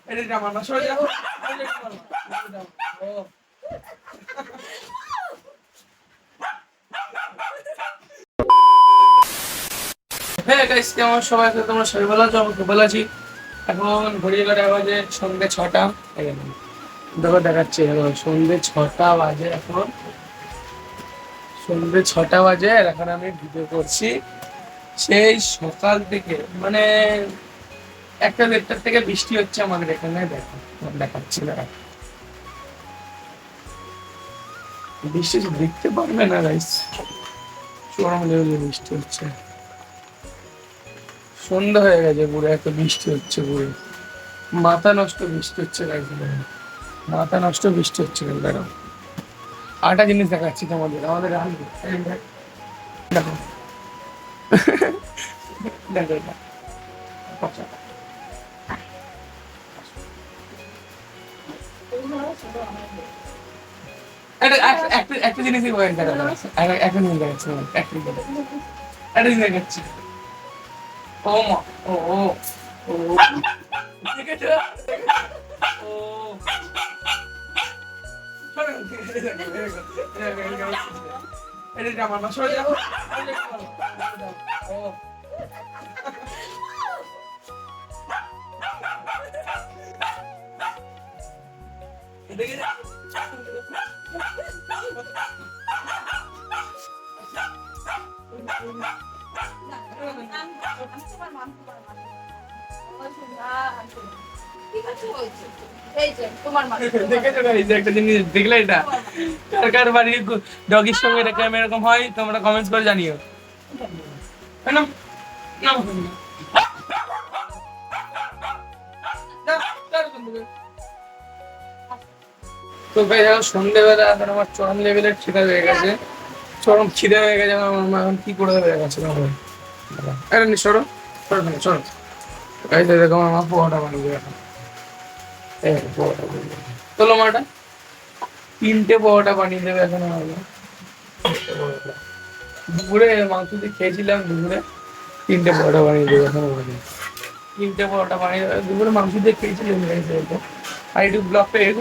এটা আমার না, সরে যাও। হ্যাঁ গাইস, কেমন সবাই আছো? তোমরা সবাই ভালো আছো? আমি খুব ভালো আছি। এখন ঘড়ির কাঁটায় বাজে সন্ধ্যে 6টা। দেখো দেখাচ্ছি, এখন সন্ধ্যে 6টা বাজে। এখন সন্ধ্যে 6টা বাজে আর এখন আমি ভিডিও করছি। সেই সকাল থেকে মানে 1টা 1:30টার থেকে বৃষ্টি হচ্ছে আমাদের এখানে। দেখো দেখাচ্ছি না, বৃষ্টি দেখতে পারবে না গাইস, চরম লেভেলে বৃষ্টি হচ্ছে। সন্ধ্যা হয়ে গেছে পুরো, এত বৃষ্টি হচ্ছে পুরো মাথা নষ্ট বৃষ্টি হচ্ছে গাইস, মাথা নষ্ট বৃষ্টি হচ্ছে। দেখো আরেকটা জিনিস দেখাচ্ছি তোমাদের, আমাদের দেখো দেখো এটা একটা জিনিসই দেখাচ্ছি, একটা জিনিস দেখাচ্ছি, একটা জিনিস দেখাচ্ছি। ও মা, ও ও ও দেখেছো? ও এটা আমার না, সরে যাও। ও দেখেছো? একটা জিনিস দেখলে, এটা কার কার বাড়ির ডগির সঙ্গে এরকম এরকম হয়, তোমরা কমেন্টস করে জানিও। না না, তো ভাই দেখো সন্ধ্যেবেলা এখন আমার চরম লেভেলের খিদে হয়ে গেছে, চরম খিদে হয়ে গেছে। আমার মামা এখন কি করে হয়ে গেছে না, আরে নি সরো সরো না, সরো। এই তো দেখো আমার মা পোহাটা বানিয়ে দেবে এখন। এই পোহাটা বানিয়ে দেবে, তোলো মাটা, 3টে পোহাটা বানিয়ে দেবে এখন আমার মা। দুপুরে মাংস দিয়ে খেয়েছিলাম, দুপুরে 3টে পোহাটা বানিয়ে দেবে এখন আমার মা। 3টে পোহাটা বানিয়ে দেবে, দুপুরে মাংস দিয়ে খেয়েছিলাম। আর একটু ব্লগটা এরকম